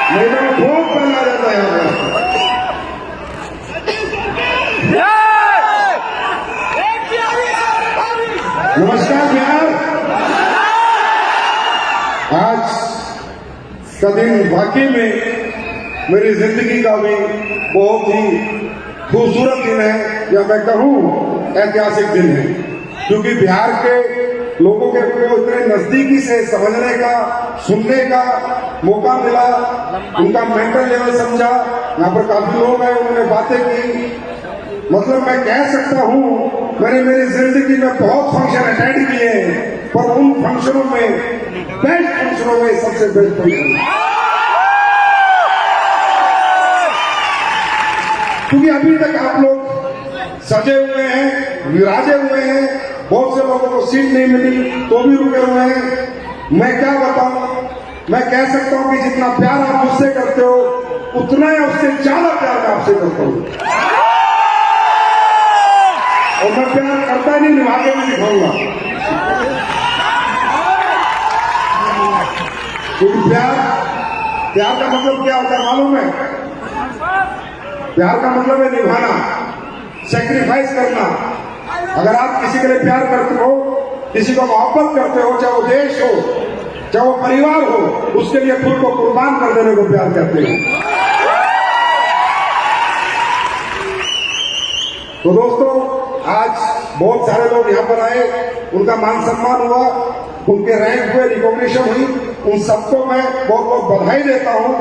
नहीं तो बहुत पहला जाता है यहाँ पर। नमस्कार बिहार। आज का दिन वाकई में मेरी जिंदगी का भी बहुत ही खूबसूरत दिन है, या मैं कहूँ ऐतिहासिक दिन है, क्योंकि बिहार के लोगों के को इतने नजदीकी से समझने का, सुनने का मौका मिला, उनका मेंटल लेवल समझा। यहाँ पर काफी लोग आए, उन्होंने बातें की। मतलब मैं कह सकता हूँ मैंने मेरी जिंदगी में बहुत फंक्शन अटेंड किए हैं, पर उन फंक्शनों में, बेस्ट फंक्शनों में सबसे बेस्ट फंक्शन, क्योंकि अभी तक आप लोग सजे हुए हैं, विराजे हुए हैं। बहुत से लोगों को सीट नहीं मिली तो भी रुके हुए हैं। मैं क्या बताऊं, मैं कह सकता हूं कि जितना प्यार आप मुझसे करते हो, उतना या उससे ज्यादा प्यार मैं आपसे करता हूं, और मैं प्यार करता ही नहीं, निभा के भी दिखाऊंगा। क्योंकि प्यार का मतलब क्या होता है मालूम है? प्यार का मतलब है निभाना, सेक्रीफाइस करना। अगर आप किसी के लिए प्यार करते हो, किसी को मोहब्बत करते हो, चाहे वो देश हो, चाहे वो परिवार हो, उसके लिए खुद को कुर्बान कर देने को प्यार कहते हैं। तो दोस्तों, आज बहुत सारे लोग यहाँ पर आए, उनका मान सम्मान हुआ, उनके रैंक हुए, रिकॉग्निशन हुई, उन सबको मैं बहुत बहुत बधाई देता हूं।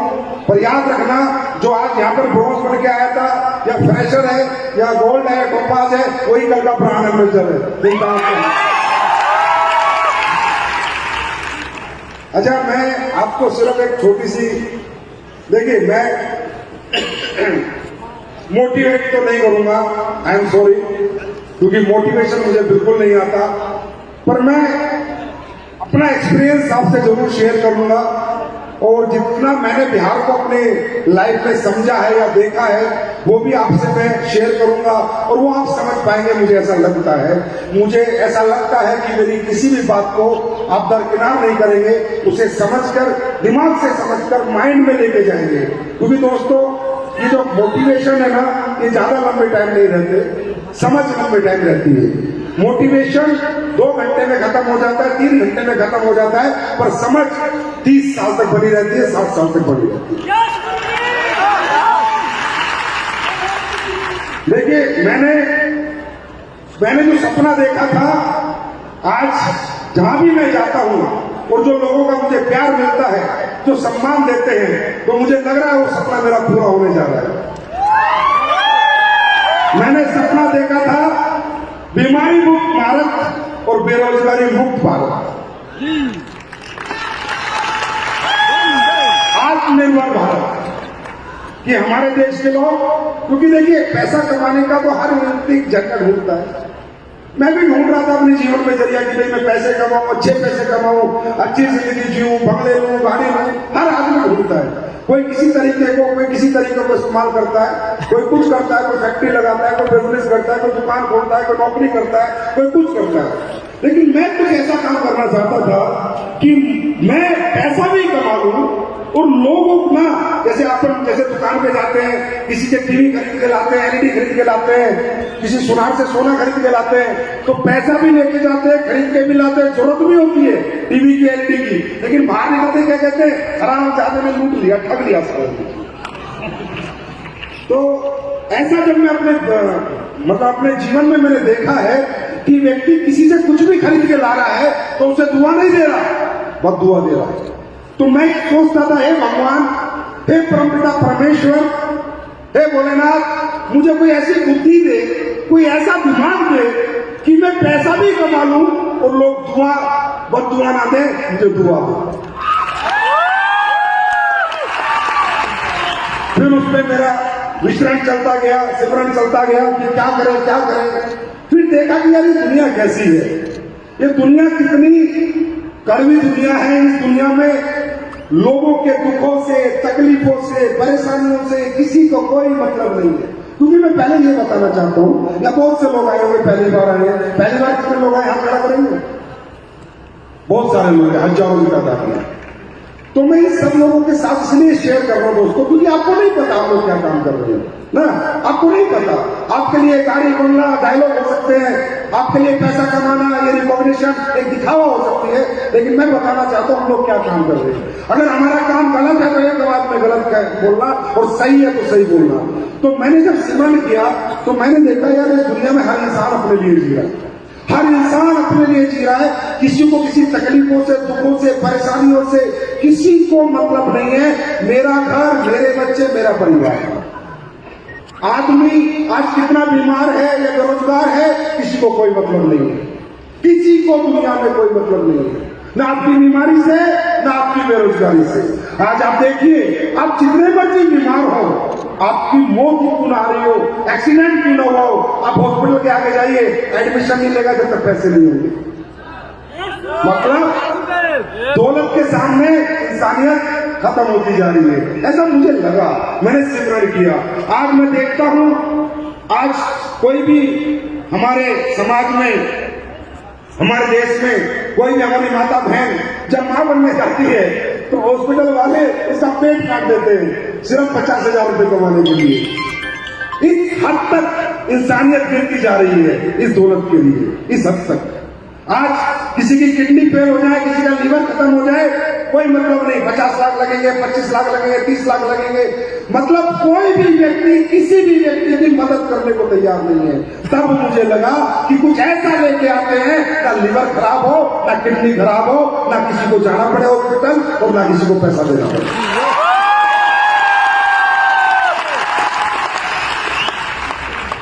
पर याद रखना, जो आज यहाँ पर ब्रॉन्ज बन के आया था, या फ्रेशर है, या गोल्ड है, टोपाज है, वही कल का ब्रांड एम्बेसडर है। अच्छा, मैं आपको सिर्फ एक छोटी सी, देखिए मैं मोटिवेट तो नहीं करूंगा, आई एम सॉरी, क्योंकि मोटिवेशन मुझे बिल्कुल नहीं आता, पर मैं अपना एक्सपीरियंस आपसे जरूर शेयर करूंगा। और जितना मैंने बिहार को अपने लाइफ में समझा है या देखा है, वो भी आपसे मैं शेयर करूंगा, और वो आप समझ पाएंगे, मुझे ऐसा लगता है। मुझे ऐसा लगता है कि मेरी किसी भी बात को आप दरकिनार नहीं करेंगे, उसे समझकर, दिमाग से समझकर माइंड में लेके जाएंगे। क्योंकि दोस्तों, ये जो मोटिवेशन है ना, ये ज्यादा लंबे टाइम नहीं रहते, समझ लंबे टाइम रहती है। मोटिवेशन 2 घंटे में खत्म हो जाता है, 3 घंटे में खत्म हो जाता है, पर समझ 30 साल तक बनी रहती है, 60 साल तक बनी रहती है। देखिए, मैंने जो सपना देखा था, आज जहां भी मैं जाता हूं और जो लोगों का मुझे प्यार मिलता है, जो सम्मान देते हैं, तो मुझे लग रहा है वो सपना मेरा पूरा होने जा रहा है। मैंने सपना देखा था बीमारी मुक्त भारत और बेरोजगारी मुक्त भारत, आत्मनिर्भर भारत, कि हमारे देश के लोग, क्योंकि देखिए पैसा कमाने का तो हर व्यक्ति जगह ढूंढता है। मैं भी ढूंढ रहा था अपने जीवन में जरिया कि भाई मैं पैसे कमाऊं, अच्छे पैसे कमाऊं, अच्छी जिंदगी जीऊं, बंगले लूं, गाड़ी लूं, हर आदमी ढूंढता है। कोई किसी तरीके को इस्तेमाल करता है, कोई कुछ करता है, कोई फैक्ट्री लगाता है, कोई बिजनेस करता है, कोई दुकान खोलता है, कोई नौकरी करता है, कोई कुछ करता है। लेकिन मैं कुछ ऐसा काम करना चाहता था कि मैं पैसा भी कमा लूं, और लोगों को ना, जैसे दुकान पे जाते हैं, किसी के टीवी खरीद के लाते हैं, एलईडी खरीद के लाते हैं, किसी सुनार से सोना खरीद के लाते हैं, तो पैसा भी लेके जाते हैं, खरीद के भी लाते हैं, जरूरत भी होती है टीवी की, एलईडी की, लेकिन बाहर निकलते क्या कहते हैं, हरामजादे ने लूट लिया, ठग लिया सब। तो ऐसा जब मैं अपने जीवन में मैंने देखा है कि व्यक्ति किसी से कुछ भी खरीद के ला रहा है, तो उसे दुआ नहीं दे रहा, बस दुआ दे रहा है। तो मैं सोचता था, हे भगवान, हे परमपिता परमेश्वर, हे भोलेनाथ, मुझे कोई ऐसी बुद्धि दे, कोई ऐसा दिमाग दे कि मैं पैसा भी कमा लूं और लोग बददुआ ना दे, मुझे दुआ दे। फिर उसमें मेरा विचरण चलता गया, सिमरन चलता गया कि क्या करें। फिर देखा कि यार ये दुनिया कैसी है, ये दुनिया कितनी कड़वी दुनिया है। इस दुनिया में लोगों के दुखों से, तकलीफों से, परेशानियों से किसी को कोई मतलब नहीं है। क्योंकि मैं पहले ये बताना चाहता हूं, या बहुत से लोग आए होंगे, पहली बार आए हैं, पहली बार कितने लोग आए, हाथ खड़ा करेंगे? बहुत सारे लोग हैं, हजारों की तादाद में। तो मैं इन सब लोगों के साथ इसलिए शेयर कर रहा हूं दोस्तों, क्योंकि आपको नहीं पता हम लोग क्या काम कर रहे हैं ना, आपको नहीं पता। आपके लिए गाड़ी बनना डायलॉग हो सकते हैं, आपके लिए पैसा कमाना, ये रिकॉग्निशन एक दिखावा हो सकती है, लेकिन मैं बताना चाहता हूं हम लोग क्या काम कर रहे हैं। अगर हमारा काम गलत है तो एक बात में गलत बोलना, और सही है तो सही बोलना। तो मैंने जब सिमरन किया तो मैंने देखा यार इस दुनिया में हर इंसान अपने लिए जी रहा है, हर इंसान अपने लिए जी रहा है। किसी को किसी तकलीफों से, दुखों से, परेशानियों से किसी को मतलब नहीं है। मेरा घर, मेरे बच्चे, मेरा परिवार। आदमी आज कितना बीमार है या बेरोजगार है, किसी को कोई मतलब नहीं है, किसी को दुनिया में कोई मतलब नहीं है, ना आपकी बीमारी से, ना आपकी बेरोजगारी से। आज आप देखिए, आप जितने मर्जी बीमार हो, आपकी मौत क्यों ना आ रही हो, एक्सीडेंट क्यों ना हुआ हो, आप हॉस्पिटल के आगे जाइए, एडमिशन नहीं लेगा जब तक पैसे नहीं होंगे। मतलब दौलत के सामने इंसानियत खत्म होती जा रही है, ऐसा मुझे लगा। मैंने सिमरन किया। आज मैं देखता हूं, आज कोई भी हमारे समाज में, हमारे देश में कोई भी हमारी माता बहन जब मां बनने जाती है तो हॉस्पिटल वाले उसका पेट काट देते हैं सिर्फ 50,000 रुपए कमाने के लिए। इस हद तक इंसानियत गिरती जा रही है इस दौलत के लिए, इस हद तक। आज किसी की किडनी फेल हो जाए, किसी का लीवर खत्म हो जाए, कोई मतलब नहीं, 50 लाख लगेंगे, 25 लाख लगेंगे, 30 लाख लगेंगे। मतलब कोई भी व्यक्ति किसी भी व्यक्ति की मदद करने को तैयार नहीं है। तब मुझे लगा कि कुछ ऐसा लेके आते हैं, ना लीवर खराब हो, ना किडनी खराब हो, ना किसी को जाना पड़े हॉस्पिटल, और ना किसी को पैसा देना पड़े।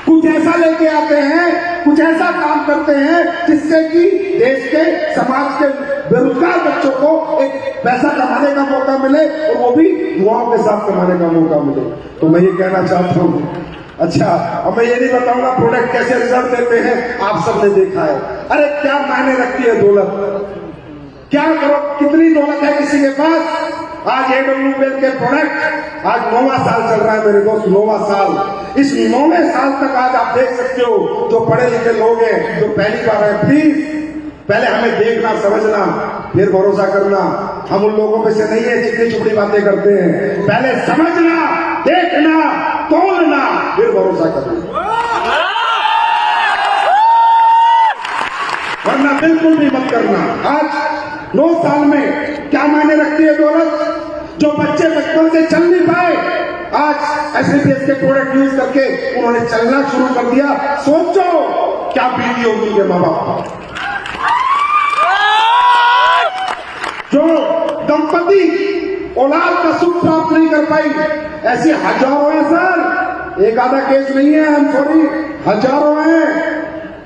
कुछ ऐसा लेके आते हैं, कुछ ऐसा काम करते हैं जिससे कि देश के, समाज के बेरोजगार बच्चों को एक पैसा कमाने का मौका मिले, और वो भी दुआओं के साथ कमाने का मौका मिले। तो मैं ये कहना चाहता हूं, अच्छा अब मैं ये नहीं बताऊंगा प्रोडक्ट कैसे रिजल्ट देते हैं, आप सबने देखा है। अरे क्या मायने रखती है दौलत, क्या करो, कितनी दौलत है किसी के पास। आज AWL के प्रोडक्ट आज 9वां साल चल रहा है मेरे दोस्त, 9वां साल। इस 9वें साल तक आज आप देख सकते हो, जो पढ़े लिखे लोग हैं, जो पहली बार है, प्लीज पहले हमें देखना, समझना, फिर भरोसा करना। हम उन लोगों में से नहीं है जितनी चुपड़ी बातें करते हैं। पहले समझना, देखना, तोड़ना, फिर भरोसा करना, वरना बिल्कुल भी मत करना। आज 9 साल में क्या मायने रखती है दौलत। जो बच्चे बचपन से चल नहीं पाए, आज SAPS के प्रोडक्ट यूज करके उन्होंने चलना शुरू कर दिया। सोचो क्या बीती होगी उनके माँ बाप। जो दंपति औलाद का सुख प्राप्त नहीं कर पाई, ऐसे हजारों हैं सर, एक आधा केस नहीं है, आई एम सॉरी, हजारों हैं।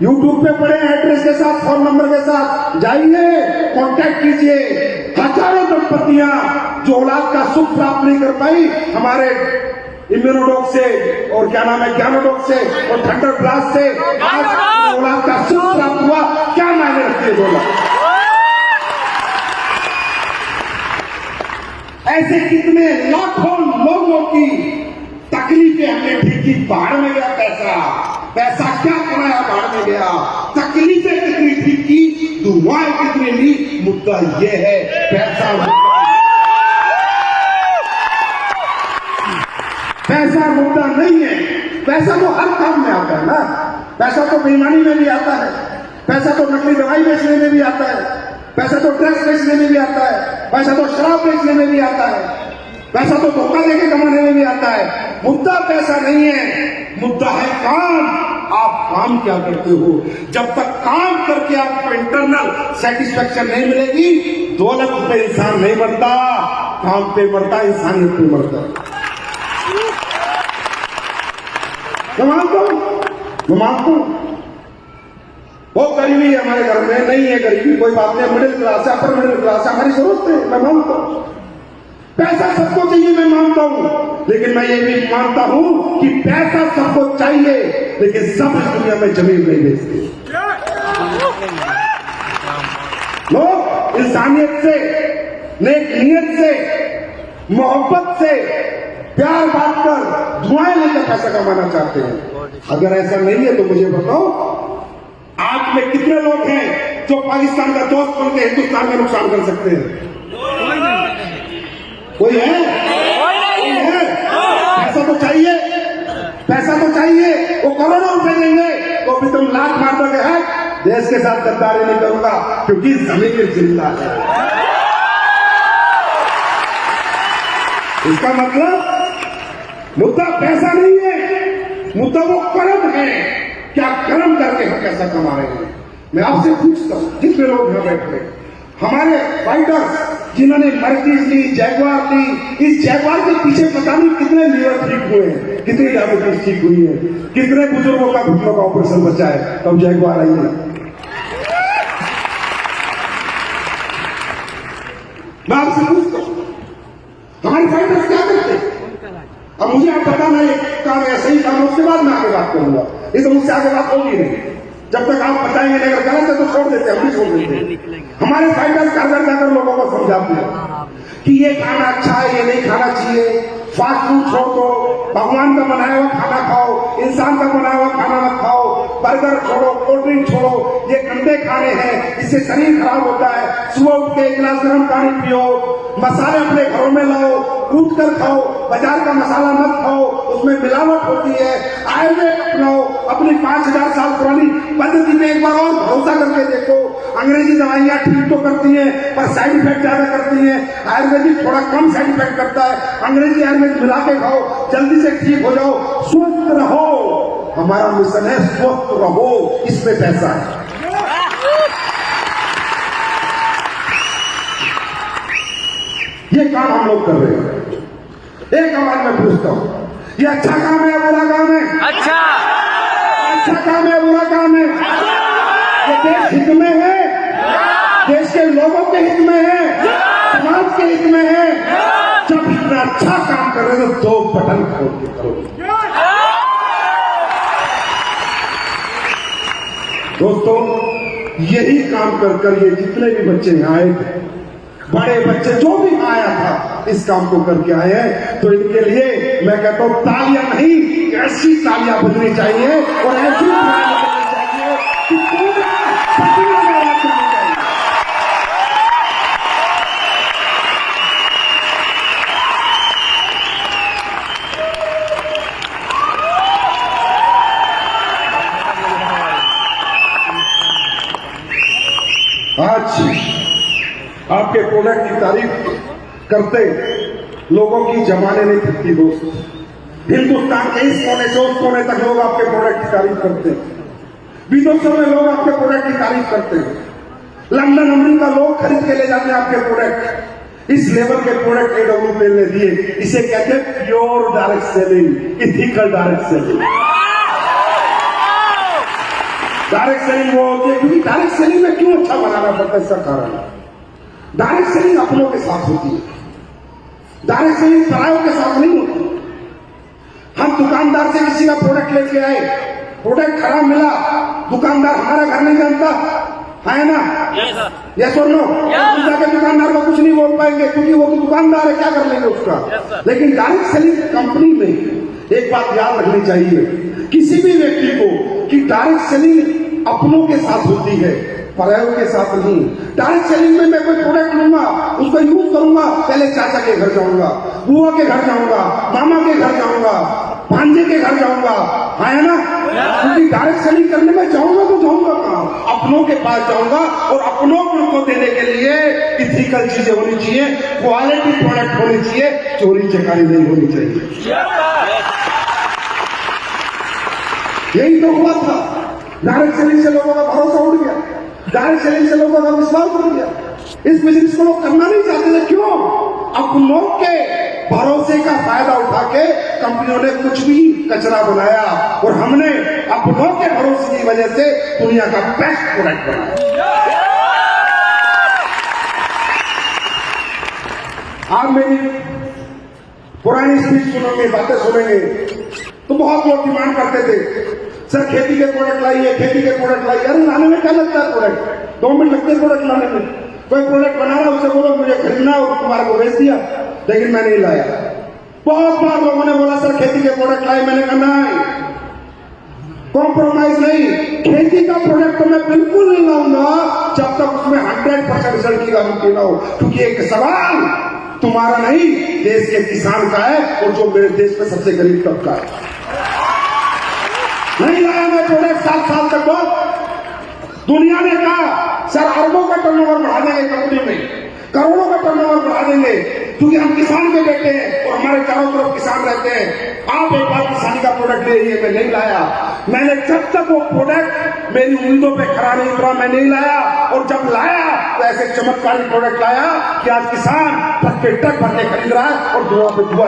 YouTube पे पड़े एड्रेस के साथ, फोन नंबर के साथ, जाइए, कांटेक्ट कीजिए। हजारों दंपतियां जो औलाद का सुख प्राप्त नहीं कर पाई, हमारे इम्यूनोडॉक से और क्या नाम है, ज्ञानोडॉक से और थंडर ब्लास्ट से आज औलाद का सुख प्राप्त हुआ। क्या मायने रखती है दौलत। ऐसे कितने लाखों लोगों की तकलीफें हमने ठीक की, बाहर में गया पैसा, पैसा क्या कमाया, बाहर में गया। तकलीफें कितनी ठीक की, दुआएं कितनी ली। मुद्दा ये है, पैसा मुद्दा नहीं है। पैसा तो हर काम में आता है ना, पैसा तो बेईमानी में भी आता है, पैसा तो नकली दवाई बेचने में भी आता है, पैसा तो ड्रग्स बेचने में भी आता है, पैसा तो शराब बेचने में भी आता है, पैसा तो धोखा देके कमाने में भी आता है। मुद्दा पैसा नहीं है, मुद्दा है काम। आप काम क्या करते हो। जब तक काम करके आपको इंटरनल सेटिस्फेक्शन नहीं मिलेगी, दौलत पे इंसान नहीं मरता, काम पे मरता, इंसानियत पे मरता। मैं मानता हूं बहुत गरीबी है हमारे घर में, नहीं है गरीबी, कोई बात नहीं, मिडिल क्लास है, अपर मिडिल क्लास है, हमारी जरूरत है, मैं मानता हूं। पैसा सबको चाहिए, मैं मानता हूं, लेकिन मैं ये भी मानता हूं कि पैसा सबको चाहिए, लेकिन सब इस दुनिया में जमीन नहीं बेचते। लोग इंसानियत से, नेक नियत से, मोहब्बत से, प्यार बांटकर, दुआएं लेकर पैसा कमाना चाहते हैं। अगर ऐसा नहीं है तो मुझे बताओ, आप में कितने लोग हैं जो पाकिस्तान का दोस्त बनकर हिंदुस्तान का नुकसान कर सकते हैं। कोई है? कोई है? पैसा तो चाहिए, पैसा तो चाहिए। वो करोड़ों रुपए देंगे तो भी तुम लात मार दोगे है देश के साथ गद्दारी नहीं करूंगा क्योंकि जमीन जिंदा है। इसका मतलब मुद्दा पैसा नहीं है, मुद्दा वो कर्म है। क्या कर्म करके हम पैसा कमा रहे हैं? मैं आपसे पूछता हूं, जितने लोग यहां बैठे हैं, हमारे फाइटर्स जिन्होंने मर्सिडीज ली, जैगवार ली, इस जैगवार के पीछे पता नहीं कितने लीवर ठीक हुए हैं, कितनी डायबिटीज ठीक हुई है, कितने बुजुर्गों का घुटनों का ऑपरेशन बचा है, तब जैगवार आई है। मैं आपसे पूछता हूं, हमारे फाइटर्स क्या करते हैं? अब मुझे आप बताना एक काम ऐसे ही काम, उसके बाद मैं आगे बात करूंगा। ये तो मुझसे आगे बात होगी नहीं, जब तक आप बताएंगे नहीं, अगर गलत है तो छोड़ देते, हम भी छोड़ देते। हमारे फाइटर्स घर घर जाकर लोगों को समझाते हैं कि ये खाना अच्छा है, ये नहीं खाना चाहिए, फास्ट फूड छोड़ दो, भगवान का बनाया हुआ खाना खाओ, इंसान का बनाया हुआ खाना मत खाओ, बर्गर छोड़ो, कोल्ड ड्रिंक छोड़ो, ये गंदे खाने हैं, इससे शरीर खराब होता है। सुबह उठ के एक गिलास गर्म पानी पियो, मसाले अपने घरों में लाओ, कूट कर खाओ, बाजार का मसाला मत खाओ, उसमें मिलावट होती है। आयुर्वेद अपनाओ, अपनी 5000 साल पुरानी पद्धति में एक बार और भरोसा करके देखो। अंग्रेजी दवाइयां ठीक तो करती हैं पर साइड इफेक्ट ज्यादा करती हैं, आयुर्वेदिक थोड़ा कम साइड इफेक्ट करता है। अंग्रेजी आयुर्वेद मिला के खाओ, जल्दी से ठीक हो जाओ, स्वस्थ रहो। हमारा मिशन है स्वस्थ रहो, इसमें पैसा है। ये काम हम लोग कर रहे हैं। एक आवाज में पूछता हूं, ये अच्छा काम है या बुरा काम है? अच्छा काम है, बुरा काम है? ये देश हित में है, देश के लोगों के हित में है, समाज के हित में है। जब इतना अच्छा काम कर रहे हो तो 2 बटन खोल के करो। दोस्तों, यही काम कर कर ये जितने भी बच्चे यहाँ आए थे, बड़े बच्चे जो भी आया था, इस काम को करके आए हैं। तो इनके लिए मैं कहता हूं तालियां नहीं, ऐसी तालियां बजनी चाहिए और ऐसी तालियां बजनी चाहिए कि पूरा पटना में आवाज करनी चाहिए। आज आपके प्रोडक्ट की तारीफ करते लोगों की जमाने नहीं थकती दोस्त। हिंदुस्तान के इस कोने से उस कोने तक लोग आपके प्रोडक्ट की तारीफ करते हैं, विदेशों में लोग आपके प्रोडक्ट की तारीफ करते हैं, लंदन अमेरिका लोग खरीद के ले जाते हैं आपके प्रोडक्ट। इस लेवल के प्रोडक्ट AWPL ने दिए, इसे कहते हैं pure direct selling, ethical direct selling. Direct selling वो होती है, क्योंकि डायरेक्ट सेलिंग में क्यों अच्छा बनाना पड़ता है? इसका कारण है डायरेक्ट सेलिंग अपनों के साथ होती है, डायरेक्ट सेलिंग परायों के साथ नहीं होती। हम दुकानदार से किसी का प्रोडक्ट लेके आए, प्रोडक्ट खराब मिला, दुकानदार हमारा घर नहीं जानता है ना? यस और नो? जाके दुकानदार को कुछ नहीं बोल पाएंगे क्योंकि वो तो दुकानदार है, क्या कर लेंगे उसका। लेकिन डायरेक्ट सेलिंग कंपनी में एक बात याद रखनी चाहिए किसी भी व्यक्ति को कि डायरेक्ट सेलिंग अपनों के साथ होती है, परायों के साथ नहीं। डायरेक्ट सेलिंग में मैं कोई प्रोडक्ट लूंगा, उसको यूज करूंगा, पहले चाचा के घर जाऊंगा, बुआ के घर जाऊंगा, मामा के घर जाऊंगा, भांजे के घर जाऊंगा, है ना? क्योंकि डायरेक्ट सेलिंग करने में जाऊंगा तो जाऊंगा कहां? अपनों के पास जाऊंगा और अपनों को देने के लिए इथिकल चीजें होनी चाहिए, क्वालिटी प्रोडक्ट होनी चाहिए, चोरी चकारी नहीं होनी चाहिए। यही तो हुआ था। डायरेक्ट सेलिंग से लोगों का भरोसा उड़ गया, डायरेक्ट सेलिंग से लोगों का विश्वास उड़ गया। इस बिजनेस को लोग करना नहीं चाहते थे, क्यों? अपनों के भरोसे का फायदा उठा के कंपनियों ने कुछ भी कचरा बनाया और हमने अपनों के भरोसे की वजह से दुनिया का बेस्ट प्रोडक्ट बनाया। आप मेरी पुरानी स्पीच सुनेंगे, बातें सुनेंगे तो बहुत लोग डिमांड करते थे, सर खेती के प्रोडक्ट लाइए, खेती के प्रोडक्ट लाइए। अरे लाने में क्या लगता है प्रोडक्ट? 2 मिनट लगते हैं प्रोडक्ट लाने में। कोई प्रोडक्ट बना रहा उससे बोलो मुझे खरीदना और तुम्हारे को बेच दिया, लेकिन मैं नहीं लाया। बहुत बार लोगों ने बोला सर खेती के प्रोडक्ट लाए, मैंने कहा नहीं, कॉम्प्रोमाइज नहीं। खेती का प्रोडक्ट तो मैं बिल्कुल नहीं लाऊंगा जब तक उसमें 100% रिजल्ट की गारंटी ना हो। क्योंकि एक सवाल तुम्हारा नहीं, देश के किसान का है, और जो मेरे देश में सबसे गरीब तबका है। नहीं लाया मैं प्रोडक्ट 7 साल तक। बहुत दुनिया ने कहा सर अरबों का टर्नओवर बढ़ा देंगे, कंपनी में करोड़ों का टर्नओवर बढ़ा देंगे, क्योंकि हम किसान के बेटे हैं और हमारे चारों तरफ किसान रहते हैं। आप एक बार किसानी का प्रोडक्ट ले आइए। मैं नहीं लाया। मैंने जब तक वो प्रोडक्ट मेरी उम्मीदों पे खरा नहीं उतरा, मैं नहीं लाया। और जब लाया तो ऐसे चमत्कारी प्रोडक्ट लाया कि आज किसान ट्रक पे ट्रक भर के खरीद रहा है और दुआ पे दुआ।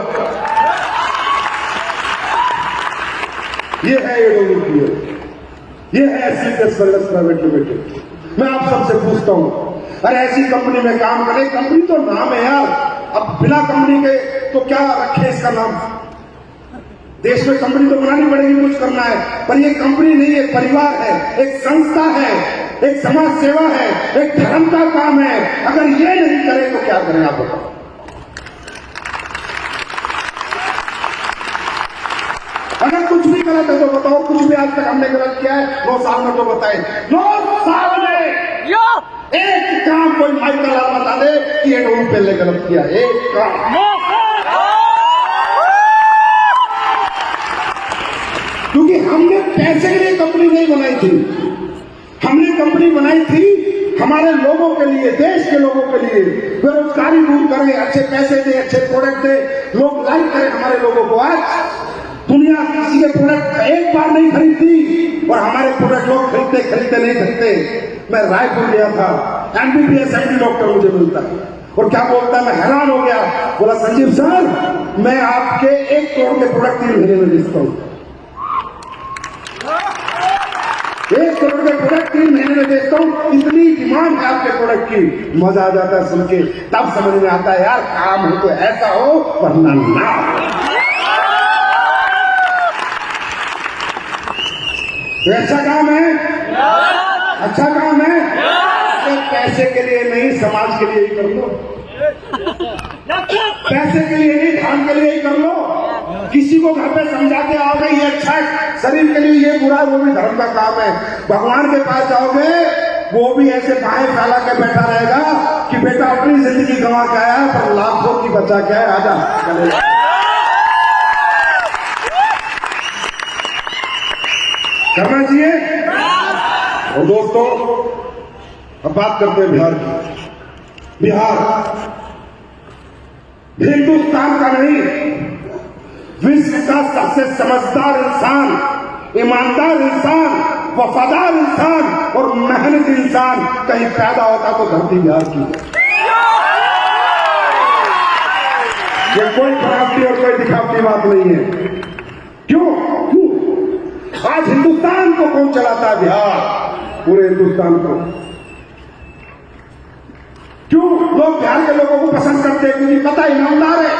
ये है ये है सीटेस सर्विस प्राइवेट लिमिटेड। मैं आप सबसे पूछता हूं, अरे ऐसी कंपनी में काम करे, कंपनी तो नाम है यार, अब बिना कंपनी के तो क्या रखे इसका नाम। देश में कंपनी तो बनानी पड़ेगी, कुछ करना है, पर ये कंपनी नहीं, एक परिवार है, एक संस्था है, एक समाज सेवा है, एक धर्म का काम है। अगर ये नहीं करे तो क्या करें आप बताओ। अगर कुछ भी गलत है तो बताओ, कुछ भी आज तक हमने गलत किया है 9 साल में तो बताए। 9 साल में एक काम कोई माइकल आप बता दे कि ये लोग पहले गलत किया, एक काम। क्योंकि हमने पैसे के लिए कंपनी नहीं बनाई थी, हमने कंपनी बनाई थी हमारे लोगों के लिए, देश के लोगों के लिए। बेरोजगारी दूर करें, अच्छे पैसे दे, अच्छे प्रोडक्ट दे, लोग लाइक करें हमारे लोगों को। आज दुनिया किसी के प्रोडक्ट एक बार नहीं खरीदती और हमारे प्रोडक्ट लोग खरीदते नहीं खरीदते। मैं रायपुर गया था, एमबीबीएस एमडी डॉक्टर मुझे मिलता और क्या बोलता है, मैं हैरान हो गया। बोला संजीव सर मैं आपके 1 करोड़ के प्रोडक्ट 3 महीने में बेचता हूं। 1 करोड़ के प्रोडक्ट 3 महीने में बेचता हूं, इतनी डिमांड है आपके प्रोडक्ट की। मजा आ जाता है सुन के, तब समझ में आता है यार काम हो तो ऐसा हो वरना ना। तो अच्छा काम है, अच्छा काम है। पैसे के लिए नहीं, समाज के लिए ही कर लो। पैसे के लिए नहीं, धर्म के लिए ही कर लो। किसी को घर पे समझा के आओगे ये अच्छा है, शरीर के लिए ये बुरा है, वो भी धर्म का काम है। भगवान के पास जाओगे वो भी ऐसे बाहें फैला के बैठा रहेगा कि बेटा अपनी जिंदगी गंवा के आया पर लाखों की बचा के आया, आजा। करना चाहिए। और दोस्तों अब बात करते हैं बिहार की। बिहार हिंदुस्तान का नहीं, विश्व का सबसे समझदार इंसान, ईमानदार इंसान, वफादार इंसान और मेहनती इंसान कहीं पैदा होता तो धरती बिहार की है। ये कोई बनावटी और कोई दिखावटी बात नहीं है। क्यों आज हिंदुस्तान को कौन चलाता है? बिहार, पूरे हिंदुस्तान को। क्यों लोग बिहार के लोगों को पसंद करते हैं? क्योंकि पता ईमानदार है,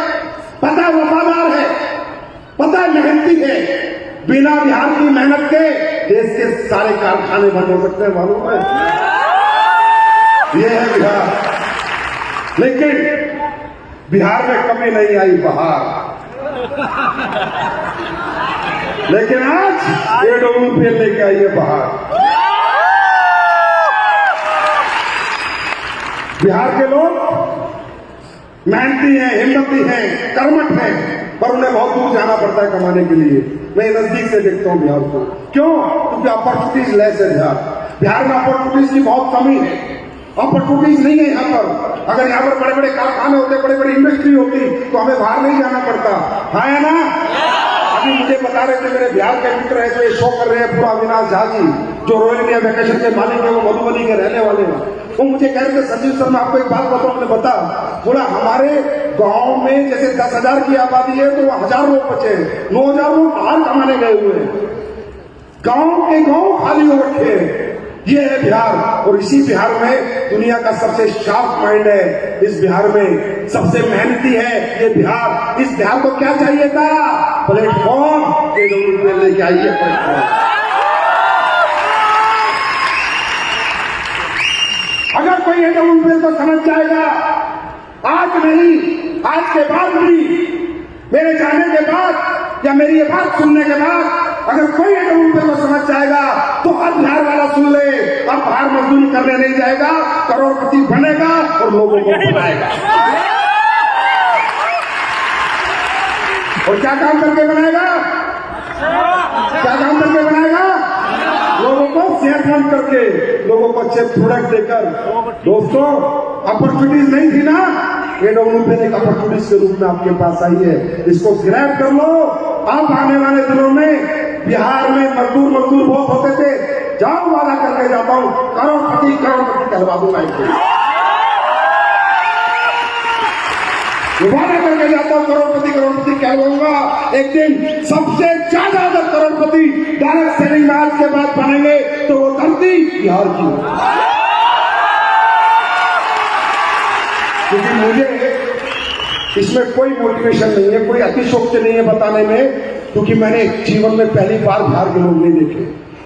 पता वफादार है, पता मेहनती है। बिना बिहार की मेहनत के देश के सारे कारखाने बंद हो सकते हैं, मालूम है? ये है बिहार। लेकिन बिहार में कभी नहीं आई बहार। लेकिन आज AWPL लेके आई है बहार। बिहार के लोग मेहनती हैं, हिम्मती हैं, कर्मठ हैं, पर उन्हें बहुत दूर जाना पड़ता है कमाने के लिए। मैं नजदीक से देखता हूं बिहार को। क्यों? क्योंकि अपॉर्चुनिटीज लेस है बिहार में अपॉर्चुनिटीज की बहुत कमी है। अपॉर्चुनिटीज नहीं है यहाँ पर। अगर यहाँ पर बड़े बड़े कारखाने होते, बड़े बड़ी इंडस्ट्री होती तो हमें बाहर नहीं जाना पड़ता। है ना? अभी मुझे बता रहे थे मेरे बिहार के मित्र है जो ये शो कर रहे हैं, पूरा अविनाश झा जी जो रॉयल इंडिया वैकेशन के मालिक है, वो मधुबनी के रहने वाले हैं। वो मुझे कह रहे थे संजीव सर मैं आपको एक बात बताऊं। मैंने बता, बोला हमारे गांव में जैसे 10,000 की आबादी है तो 1,000 लोग बचे हैं, 9,000 लोग बाहर कमाने गए हुए हैं। गांव के गांव खाली हो रखे हैं। ये है बिहार। और इसी बिहार में दुनिया का सबसे शार्प माइंड है। इस बिहार में सबसे मेहनती है ये बिहार। इस बिहार को क्या चाहिए था? प्लेटफॉर्म। AWPL लेके आइए प्लेटफॉर्म। अगर कोई AWPL को समझ जाएगा, आज नहीं आज के बाद भी, मेरे जाने के बाद या मेरी ये बात सुनने के बाद अगर कोई AWPL को समझ जाएगा तो हर बिहार वाला सुन ले, अब बाहर मजदूरी करने नहीं जाएगा, करोड़पति बनेगा और लोगों को बनाएगा। और क्या काम करके बनाएगा? क्या काम करके बनाएगा? लोगों को सेहतमंद करके, लोगों को अच्छे प्रोडक्ट देकर। दोस्तों, अपॉर्चुनिटीज नहीं थी ना, ये डेवलपमेंट एक अपॉर्चुनिटीज के रूप में आपके पास आई है, इसको ग्रैब कर लो। अब आने वाले दिनों में बिहार में मजदूर बहुत होते थे, जाओ वादा करके जाता हूं, करोड़पति कहलवा दूंगा इनको। वादा करके जाता हूं, करोड़पति कहलवाऊंगा। एक दिन सबसे ज्यादा अगर करोड़पति डायरेक्ट सेलिंग में आज के बाद बनेंगे तो वो धरती बिहार की होगी। क्योंकि मुझे इसमें कोई मोटिवेशन नहीं है, कोई अतिशोक्ति नहीं है बताने में, क्योंकि मैंने जीवन में पहली बार बिहार के लोग नहीं देखे,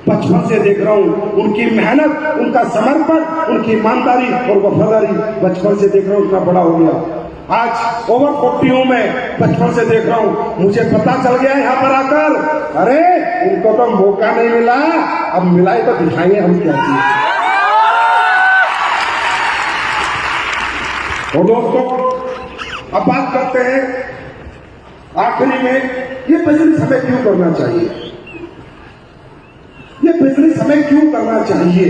बचपन से देख रहा हूं उनकी मेहनत, उनका समर्पण, उनकी ईमानदारी और वफादारी बचपन से देख रहा हूं, इतना बड़ा हो गया। आज ओवर 40 हूं मैं, बचपन से देख रहा हूं, मुझे पता चल गया यहां पर आकर, अरे उनको तो मौका नहीं मिला, अब मिला है तो दिखाएंगे हम क्या चीज। और दोस्तों, अब बात करते हैं आखिरी में, ये बिजनेस हमें क्यों करना चाहिए? ये बिजनेस हमें क्यों करना चाहिए?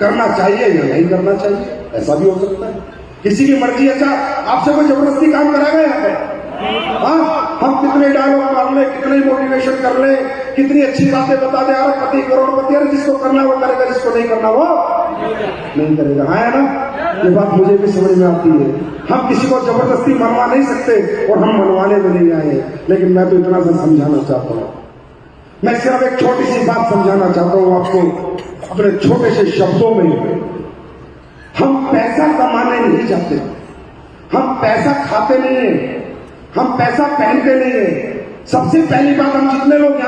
करना चाहिए या नहीं करना चाहिए, ऐसा भी हो सकता है, किसी की मर्जी। अच्छा, आपसे कोई जबरदस्ती काम कराएगा यहाँ पर? हाँ, हम कितने डायलॉग मार ले, कितने मोटिवेशन कर ले, कितनी अच्छी बातें बता दे, अरबपति करोड़पति, अरे जिसको करना वो करेगा, जिसको नहीं करना वो नहीं करेगा। हाँ है ना, ये बात मुझे भी समझ में आती है। हम किसी को जबरदस्ती मनवा नहीं सकते और हम मनवाने में नहीं आए, लेकिन मैं तो इतना सा समझाना चाहता हूँ। मैं सिर्फ एक छोटी सी बात समझाना चाहता हूँ आपको अपने छोटे से शब्दों में। हम पैसा कमाने नहीं जाते, हम पैसा खाते नहीं है, हम पैसा पहनते नहीं है। सबसे पहली बात, हम जितने लोग